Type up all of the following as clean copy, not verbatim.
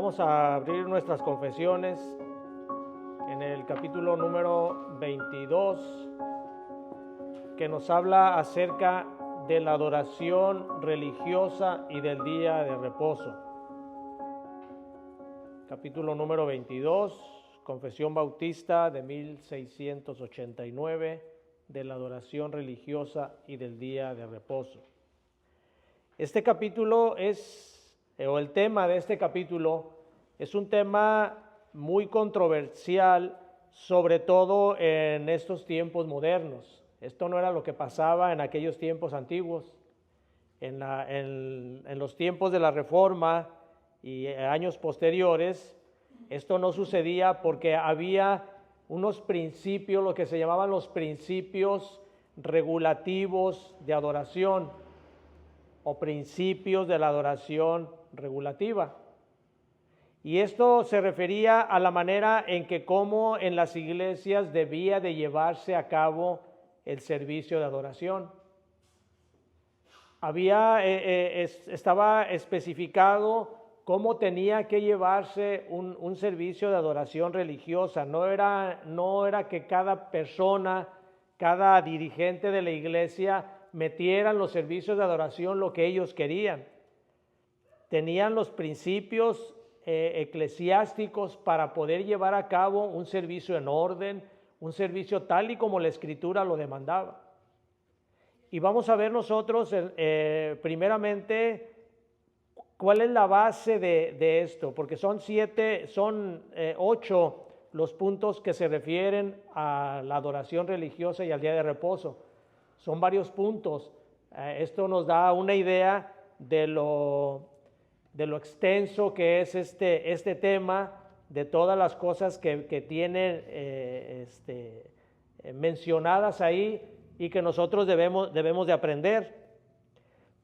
Vamos a abrir nuestras confesiones en el capítulo número 22, que nos habla acerca de la adoración religiosa y del día de reposo. Capítulo número 22, Confesión Bautista de 1689, de la adoración religiosa y del día de reposo. Este capítulo el tema de este capítulo es un tema muy controversial, sobre todo en estos tiempos modernos. Esto no era lo que pasaba en aquellos tiempos antiguos. En los tiempos de la Reforma y años posteriores, esto no sucedía porque había unos principios, lo que se llamaban los principios regulativos de adoración o principios de la adoración regulativa. Y esto se refería a la manera en que como en las iglesias debía de llevarse a cabo el servicio de adoración. Estaba especificado cómo tenía que llevarse un servicio de adoración religiosa. No era que cada persona, cada dirigente de la iglesia metieran los servicios de adoración lo que ellos querían. Tenían los principios eclesiásticos para poder llevar a cabo un servicio en orden, un servicio tal y como la Escritura lo demandaba. Y vamos a ver nosotros primeramente cuál es la base de esto, porque son 8 los puntos que se refieren a la adoración religiosa y al día de reposo. Son varios puntos. Esto nos da una idea de lo extenso que es este tema, de todas las cosas que tienen mencionadas ahí y que nosotros debemos de aprender.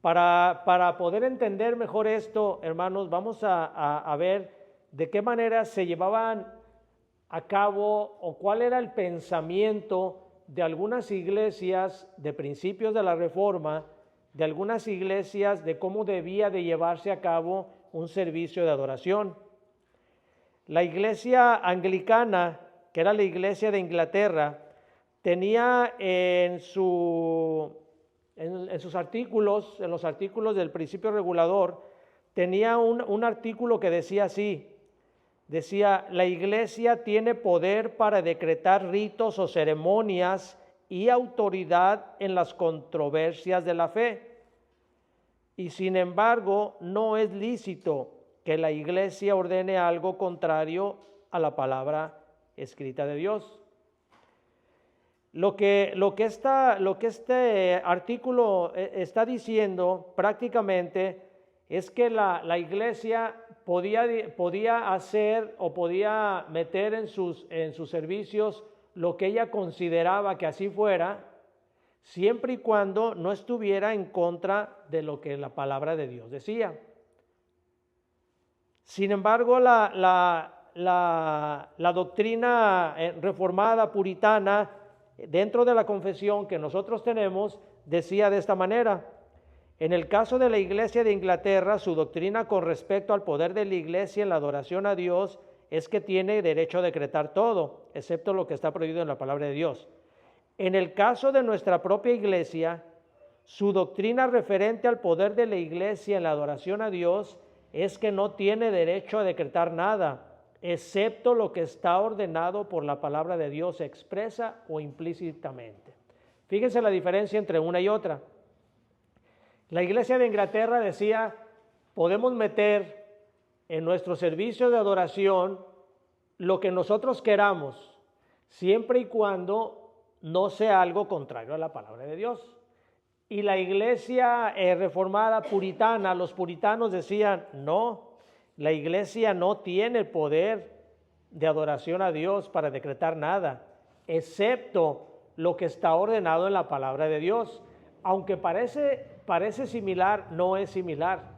Para poder entender mejor esto, hermanos, vamos a ver de qué manera se llevaban a cabo o cuál era el pensamiento de algunas iglesias de principios de la Reforma, de algunas iglesias de cómo debía de llevarse a cabo un servicio de adoración. La iglesia anglicana, que era la iglesia de Inglaterra, tenía en sus artículos, en los artículos del principio regulador, tenía un artículo que decía así. Decía: la iglesia tiene poder para decretar ritos o ceremonias y autoridad en las controversias de la fe. Y sin embargo, no es lícito que la iglesia ordene algo contrario a la palabra escrita de Dios. Lo que este artículo está diciendo prácticamente es que la iglesia podía hacer o podía meter en sus servicios lo que ella consideraba que así fuera, siempre y cuando no estuviera en contra de lo que la palabra de Dios decía. Sin embargo, la doctrina reformada puritana dentro de la confesión que nosotros tenemos decía de esta manera: en el caso de la iglesia de Inglaterra, su doctrina con respecto al poder de la iglesia en la adoración a Dios es que tiene derecho a decretar todo, excepto lo que está prohibido en la palabra de Dios. En el caso de nuestra propia iglesia, su doctrina referente al poder de la iglesia en la adoración a Dios es que no tiene derecho a decretar nada, excepto lo que está ordenado por la palabra de Dios expresa o implícitamente. Fíjense la diferencia entre una y otra. La iglesia de Inglaterra decía: podemos meter en nuestro servicio de adoración lo que nosotros queramos, siempre y cuando no sea algo contrario a la palabra de Dios. Y la iglesia reformada puritana, los puritanos decían: no, la iglesia no tiene el poder de adoración a Dios para decretar nada, excepto lo que está ordenado en la palabra de Dios. Aunque parece similar, no es similar.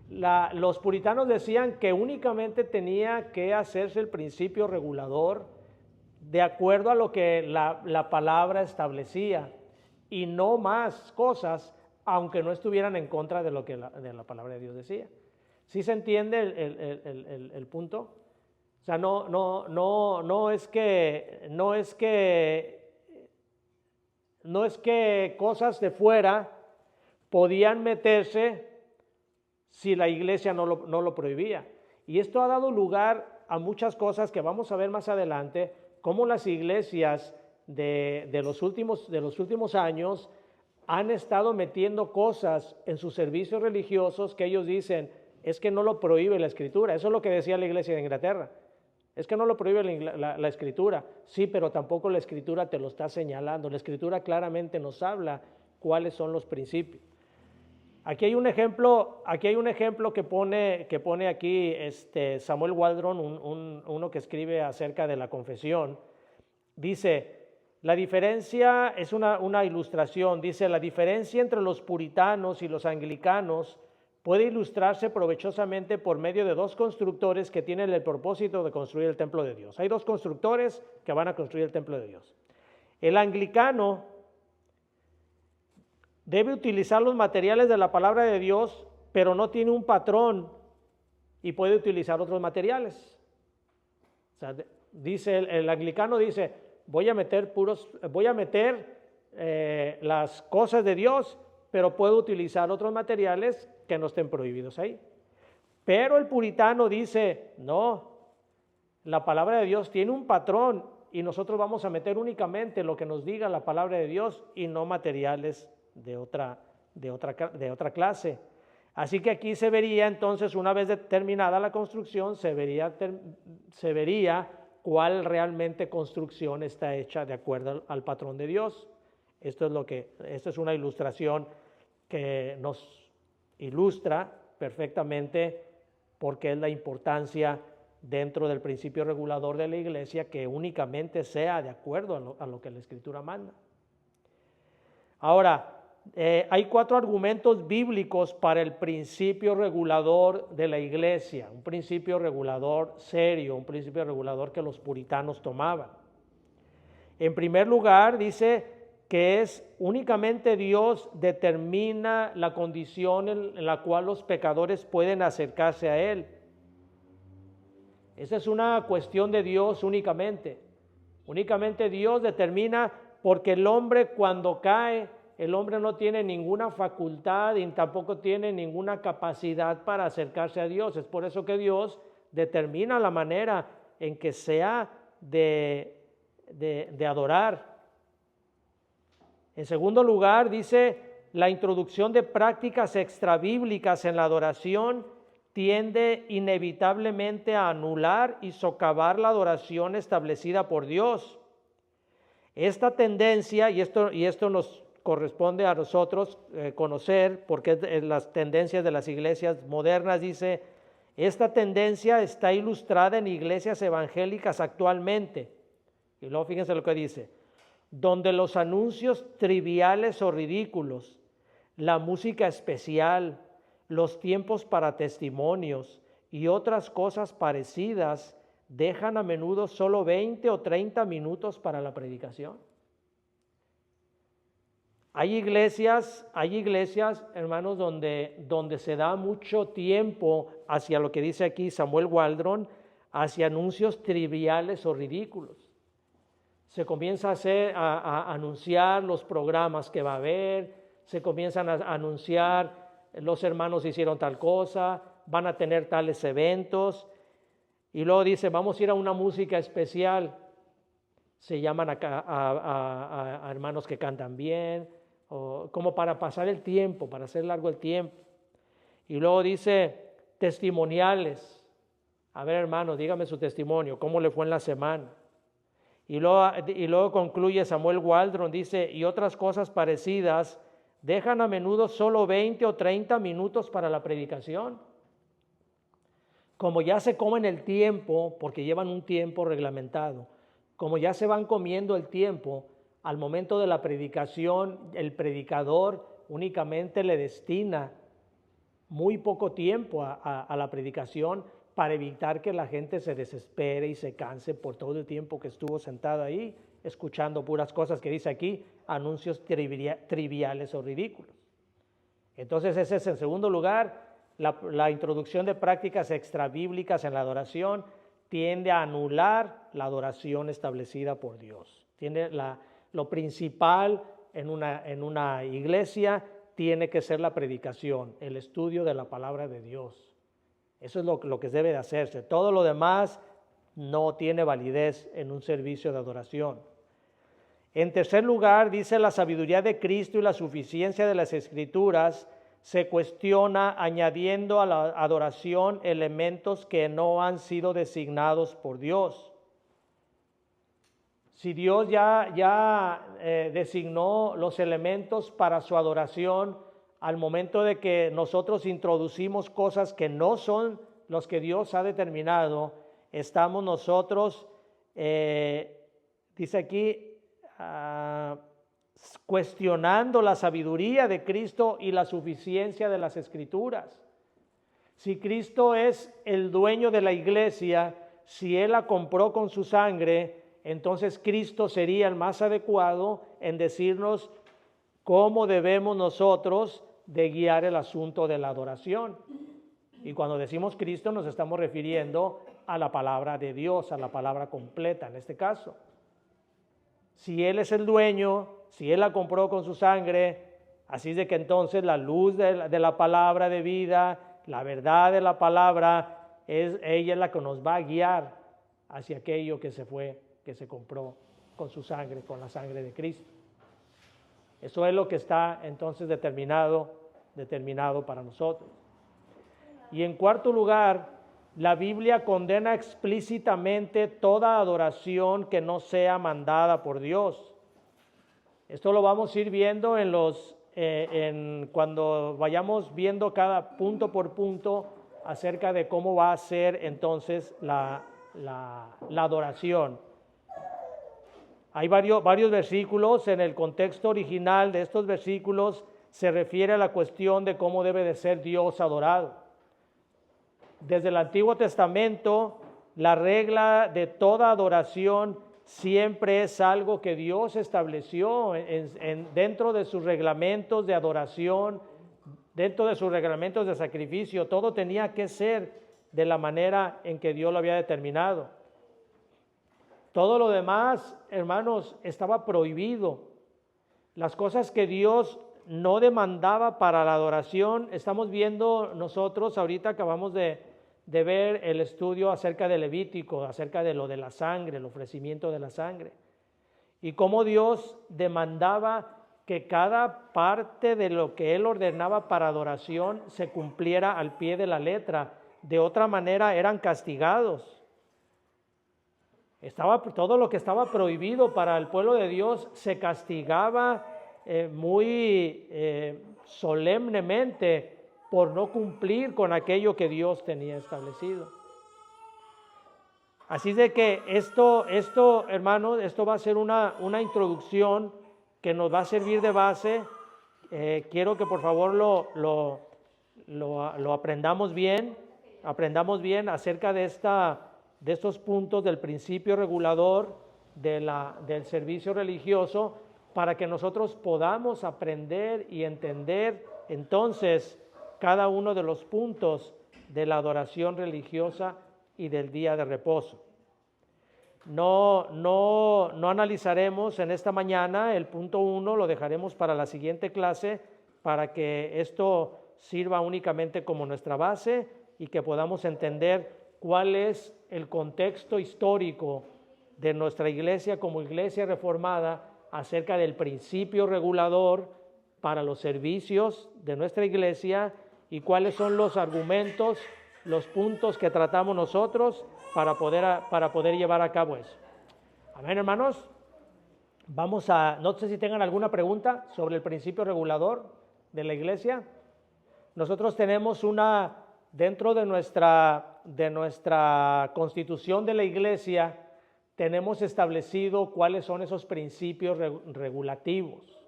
Los puritanos decían que únicamente tenía que hacerse el principio regulador de acuerdo a lo que la palabra establecía y no más cosas, aunque no estuvieran en contra de lo que la palabra de Dios decía. ¿Sí se entiende el punto? O sea, no es que cosas de fuera podían meterse si la iglesia no lo prohibía. Y esto ha dado lugar a muchas cosas que vamos a ver más adelante, cómo las iglesias de los últimos años han estado metiendo cosas en sus servicios religiosos que ellos dicen, es que no lo prohíbe la Escritura. Eso es lo que decía la iglesia de Inglaterra. Es que no lo prohíbe la Escritura. Sí, pero tampoco la Escritura te lo está señalando. La Escritura claramente nos habla cuáles son los principios. Aquí hay un ejemplo que pone aquí Samuel Waldron, uno que escribe acerca de la confesión. Dice, la diferencia es una ilustración. Dice, la diferencia entre los puritanos y los anglicanos puede ilustrarse provechosamente por medio de dos constructores que tienen el propósito de construir el templo de Dios. Hay dos constructores que van a construir el templo de Dios. El anglicano debe utilizar los materiales de la palabra de Dios, pero no tiene un patrón y puede utilizar otros materiales. O sea, dice el anglicano dice, voy a meter las cosas de Dios, pero puedo utilizar otros materiales que no estén prohibidos ahí. Pero el puritano dice, no, la palabra de Dios tiene un patrón y nosotros vamos a meter únicamente lo que nos diga la palabra de Dios y no materiales de otra clase. Así que aquí se vería entonces, una vez terminada la construcción, se vería cuál realmente construcción está hecha de acuerdo al patrón de Dios. Esta es una ilustración que nos ilustra perfectamente por qué es la importancia dentro del principio regulador de la iglesia que únicamente sea de acuerdo a lo que la Escritura manda. Ahora, hay 4 argumentos bíblicos para el principio regulador de la iglesia, un principio regulador serio, un principio regulador que los puritanos tomaban. En primer lugar, dice que es únicamente Dios determina la condición en la cual los pecadores pueden acercarse a Él. Esa es una cuestión de Dios únicamente. Únicamente Dios determina, porque el hombre cuando cae, el hombre no tiene ninguna facultad y tampoco tiene ninguna capacidad para acercarse a Dios. Es por eso que Dios determina la manera en que sea de adorar. En segundo lugar, dice, la introducción de prácticas extrabíblicas en la adoración tiende inevitablemente a anular y socavar la adoración establecida por Dios. Esta tendencia, y esto nos corresponde a nosotros conocer, porque es las tendencias de las iglesias modernas, dice, esta tendencia está ilustrada en iglesias evangélicas actualmente. Y luego fíjense lo que dice, donde los anuncios triviales o ridículos, la música especial, los tiempos para testimonios y otras cosas parecidas dejan a menudo solo 20 o 30 minutos para la predicación. Hay iglesias, hermanos, donde se da mucho tiempo hacia lo que dice aquí Samuel Waldron, hacia anuncios triviales o ridículos. Se comienza a anunciar los programas que va a haber, se comienzan a anunciar los hermanos hicieron tal cosa, van a tener tales eventos, y luego dice, vamos a ir a una música especial. Se llaman a hermanos que cantan bien, o como para pasar el tiempo, para hacer largo el tiempo. Y luego dice testimoniales. A ver, hermano, dígame su testimonio, ¿cómo le fue en la semana? Y luego concluye Samuel Waldron, dice, y otras cosas parecidas dejan a menudo solo 20 o 30 minutos para la predicación. Como ya se comen el tiempo, porque llevan un tiempo reglamentado, como ya se van comiendo el tiempo, al momento de la predicación, el predicador únicamente le destina muy poco tiempo a la predicación para evitar que la gente se desespere y se canse por todo el tiempo que estuvo sentado ahí, escuchando puras cosas que dice aquí, anuncios triviales o ridículos. Entonces ese es en segundo lugar, La introducción de prácticas extrabíblicas en la adoración tiende a anular la adoración establecida por Dios. Lo principal en una iglesia tiene que ser la predicación, el estudio de la palabra de Dios. Eso es lo que debe de hacerse. Todo lo demás no tiene validez en un servicio de adoración. En tercer lugar, dice la sabiduría de Cristo y la suficiencia de las Escrituras se cuestiona añadiendo a la adoración elementos que no han sido designados por Dios. Si Dios ya designó los elementos para su adoración, al momento de que nosotros introducimos cosas que no son los que Dios ha determinado, estamos nosotros, dice aquí, cuestionando la sabiduría de Cristo y la suficiencia de las Escrituras. Si Cristo es el dueño de la iglesia, si Él la compró con su sangre, entonces Cristo sería el más adecuado en decirnos cómo debemos nosotros de guiar el asunto de la adoración. Y cuando decimos Cristo nos estamos refiriendo a la palabra de Dios, a la palabra completa en este caso. Si Él es el dueño, si Él la compró con su sangre, así de que entonces la luz de la palabra de vida, la verdad de la palabra, ella es la que nos va a guiar hacia aquello que se compró con su sangre, con la sangre de Cristo. Eso es lo que está entonces determinado para nosotros. Y en cuarto lugar, la Biblia condena explícitamente toda adoración que no sea mandada por Dios. Esto lo vamos a ir viendo cuando vayamos viendo cada punto por punto acerca de cómo va a ser entonces la adoración. Hay varios versículos. En el contexto original de estos versículos se refiere a la cuestión de cómo debe de ser Dios adorado. Desde el Antiguo Testamento, la regla de toda adoración siempre es algo que Dios estableció dentro de sus reglamentos de adoración, dentro de sus reglamentos de sacrificio. Todo tenía que ser de la manera en que Dios lo había determinado. Todo lo demás, hermanos, estaba prohibido. Las cosas que Dios no demandaba para la adoración, estamos viendo nosotros, ahorita acabamos de ver el estudio acerca de Levítico, acerca de lo de la sangre, el ofrecimiento de la sangre, y cómo Dios demandaba que cada parte de lo que Él ordenaba para adoración se cumpliera al pie de la letra. De otra manera eran castigados. Todo lo que estaba prohibido para el pueblo de Dios se castigaba muy solemnemente por no cumplir con aquello que Dios tenía establecido. Así de que esto, hermanos, esto va a ser una introducción que nos va a servir de base. Quiero que por favor lo aprendamos bien acerca de estos puntos del principio regulador del servicio religioso, para que nosotros podamos aprender y entender entonces cada uno de los puntos de la adoración religiosa y del día de reposo. No analizaremos en esta mañana el punto 1, lo dejaremos para la siguiente clase, para que esto sirva únicamente como nuestra base y que podamos entender cuál es el contexto histórico de nuestra iglesia como iglesia reformada acerca del principio regulador para los servicios de nuestra iglesia y cuáles son los argumentos, los puntos que tratamos nosotros para poder llevar a cabo eso. Amén, hermanos. No sé si tengan alguna pregunta sobre el principio regulador de la iglesia. Nosotros tenemos dentro de nuestra constitución de la iglesia, tenemos establecido cuáles son esos principios regulativos.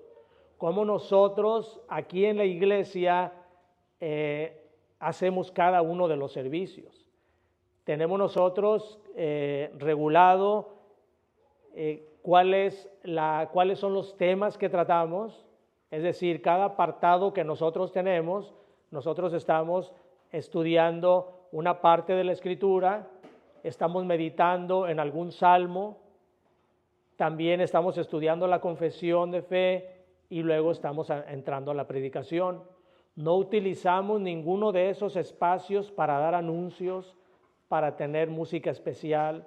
Cómo nosotros aquí en la iglesia hacemos cada uno de los servicios. Tenemos nosotros regulado cuáles son los temas que tratamos, es decir, cada apartado que nosotros tenemos, nosotros estamos estudiando una parte de la Escritura, estamos meditando en algún salmo, también estamos estudiando la confesión de fe y luego estamos entrando a la predicación. No utilizamos ninguno de esos espacios para dar anuncios, para tener música especial,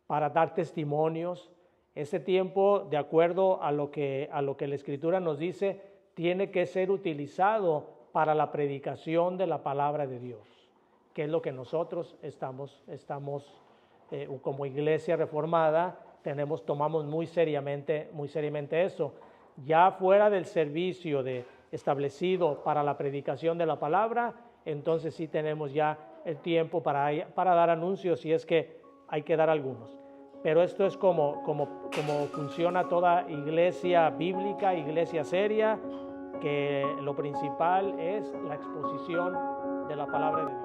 para dar testimonios. Ese tiempo, de acuerdo a lo que la Escritura nos dice, tiene que ser utilizado para la predicación de la palabra de Dios, que es lo que nosotros estamos como iglesia reformada, tomamos muy seriamente eso. Ya fuera del servicio establecido para la predicación de la palabra, entonces sí tenemos ya el tiempo para dar anuncios, si es que hay que dar algunos. Pero esto es como funciona toda iglesia bíblica, iglesia seria, que lo principal es la exposición de la palabra de Dios.